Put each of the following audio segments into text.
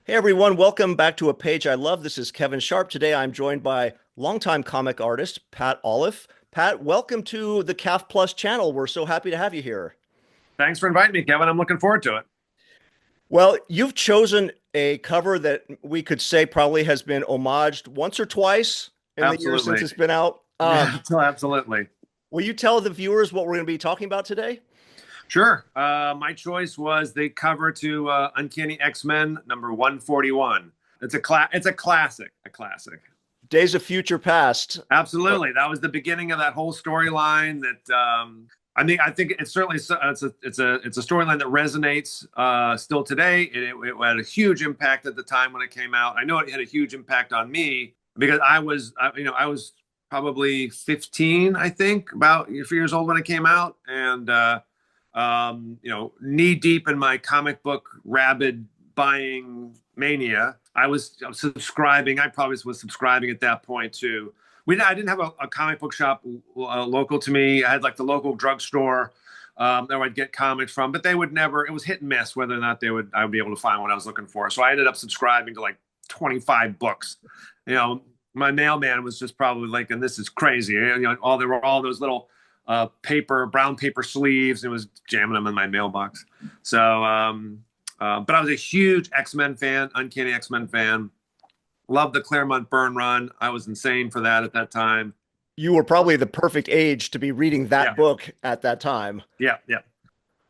Hey everyone, welcome back to A Page I Love. This is Kevin Sharp. Today I'm joined by longtime comic artist Pat Olliffe. Pat, welcome to the CAF Plus channel. We're so happy to have you here. Thanks for inviting me, Kevin. I'm looking forward to it. Well, you've chosen a cover that we could say probably has been homaged once or twice in the years since Absolutely. it's been out. Yeah, absolutely. Will you tell the viewers what we're going to be talking about today? Sure. My choice was the cover to Uncanny X-Men number 141. It's a classic, a classic. Days of Future Past. Absolutely. That was the beginning of that whole storyline that I think it's certainly it's a storyline that resonates still today. It had a huge impact at the time when it came out. I know it had a huge impact on me because I was probably 15, I think, about a few years old when it came out, and knee deep in my comic book rabid buying mania. I was subscribing. I probably was subscribing at that point to. I didn't have a comic book shop local to me. I had like the local drugstore that I'd get comics from, but they would never. It was hit and miss whether or not I would be able to find what I was looking for. So I ended up subscribing to like 25 books. You know, my mailman was just probably like, and this is crazy. There were all those little brown paper sleeves. And it was jamming them in my mailbox. So, but I was a huge X-Men fan, Uncanny X-Men fan. Loved the Claremont Byrne run. I was insane for that at that time. You were probably the perfect age to be reading that Yeah, book at that time. yeah, yeah.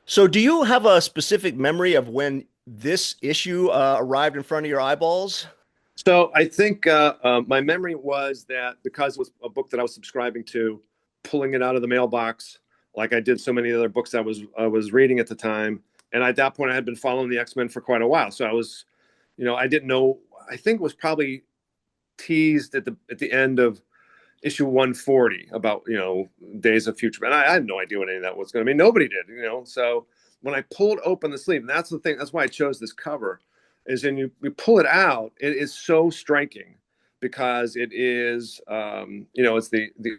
So, do you have a specific memory of when this issue arrived in front of your eyeballs? So I think my memory was that because it was a book that I was subscribing to, pulling it out of the mailbox, like I did so many other books I was reading at the time, and at that point I had been following the X-Men for quite a while. So I was, I didn't know. I think it was probably teased at the end of issue 140 about Days of Future, and I had no idea what any of that was going to be. Nobody did. So when I pulled open the sleeve, and that's the thing, that's why I chose this cover, is when you pull it out, it is so striking because it is it's the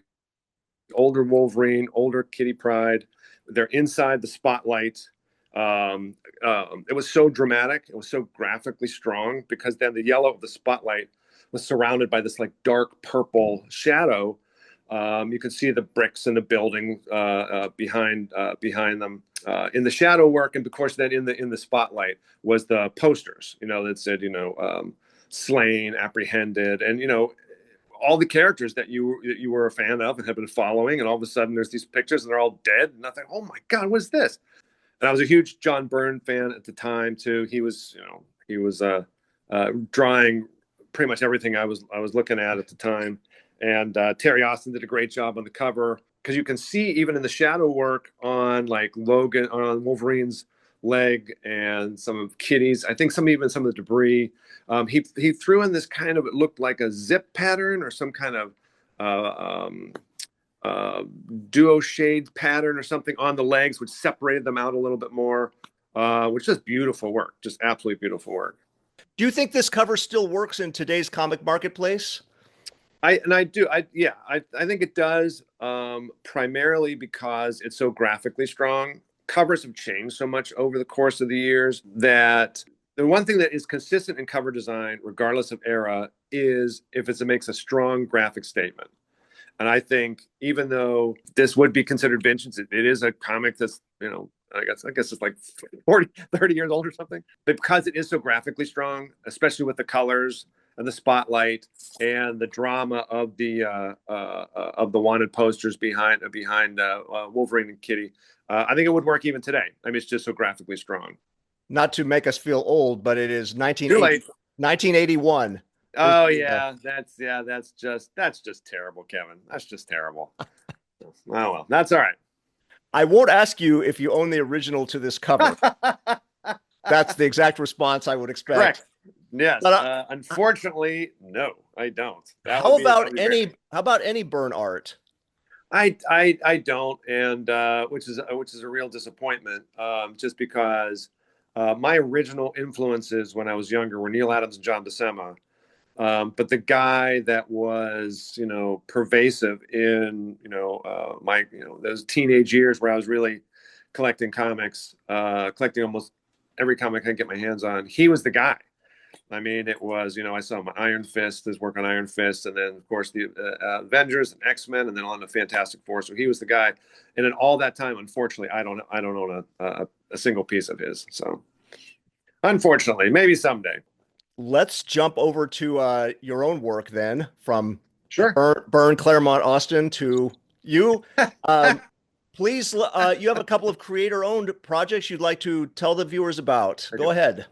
older Wolverine, older Kitty Pryde. They're inside the spotlight. It was so dramatic. It was so graphically strong because then the yellow of the spotlight was surrounded by this like dark purple shadow. You could see the bricks in the building behind them in the shadow work, and of course, then in the spotlight was the posters. That said, slain, apprehended, and all the characters that you were a fan of and have been following, and all of a sudden there's these pictures and they're all dead, and I think, oh my god, what is this? And I was a huge John Byrne fan at the time too. He was drawing pretty much everything I was looking at the time. And Terry Austin did a great job on the cover because you can see even in the shadow work on like Logan, on Wolverine's leg, and some of Kitty's. I think some of the debris. He threw in this kind of, it looked like a zip pattern or some kind of uh, um, duo shade pattern or something on the legs, which separated them out a little bit more. Which is beautiful work, just absolutely beautiful work. Do you think this cover still works in today's comic marketplace? I do. I think it does, primarily because it's so graphically strong. Covers have changed so much over the course of the years that the one thing that is consistent in cover design, regardless of era, is if it makes a strong graphic statement. And I think even though this would be considered vintage, it is a comic that's, I guess it's like 40, 30 years old or something. But because it is so graphically strong, especially with the colors and the spotlight and the drama of the wanted posters behind Wolverine and Kitty, I think it would work even today. I mean, it's just so graphically strong. Not to make us feel old, but it is Too late. 1981. Oh yeah, that's just terrible, Kevin. That's just terrible. Oh well, that's all right. I won't ask you if you own the original to this cover. That's the exact response I would expect. Correct. Yes. But Unfortunately, no, I don't. That would be great. how about any Byrne art? I don't, and which is a real disappointment. Just because my original influences when I was younger were Neil Adams and John Buscema. But the guy that was, pervasive in, my, those teenage years where I was really collecting comics, collecting almost every comic I could get my hands on, he was the guy. I mean, it was, I saw my Iron Fist, his work on Iron Fist, and then of course the Avengers and X-Men, and then on the Fantastic Four. So he was the guy. And in all that time, unfortunately, I don't own a single piece of his. So unfortunately, maybe someday. Let's jump over to your own work then, from Sure. Byrne, Claremont, Austin to you. Please, you have a couple of creator-owned projects you'd like to tell the viewers about. Go ahead.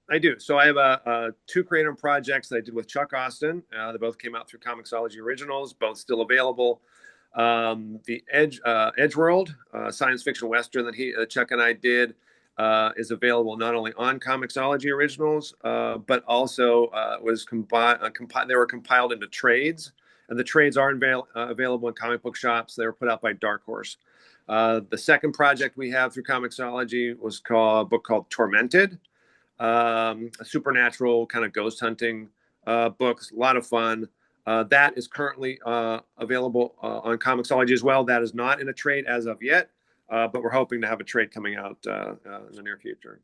I do. So I have two creator projects that I did with Chuck Austin. They both came out through Comixology Originals, both still available. The Edge World science fiction western that Chuck and I did is available not only on Comixology Originals, but also they were compiled into trades, and the trades are available in comic book shops. They were put out by Dark Horse. The second project we have through Comixology was a book called Tormented. A supernatural kind of ghost hunting books, a lot of fun. That is currently available on Comixology as well. That is not in a trade as of yet, but we're hoping to have a trade coming out in the near future.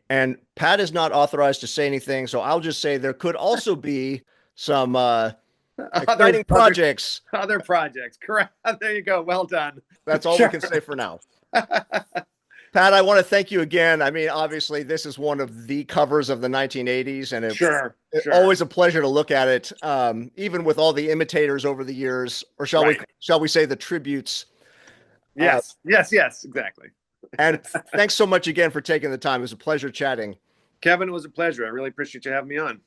And Pat is not authorized to say anything, so I'll just say there could also be some exciting projects. Other projects, correct. There you go. Well done. That's all we can say for now. Pat, I want to thank you again. I mean, obviously, this is one of the covers of the 1980s, and it's always a pleasure to look at it, even with all the imitators over the years, or shall we say the tributes? Yes, exactly. And thanks so much again for taking the time. It was a pleasure chatting. Kevin, it was a pleasure. I really appreciate you having me on.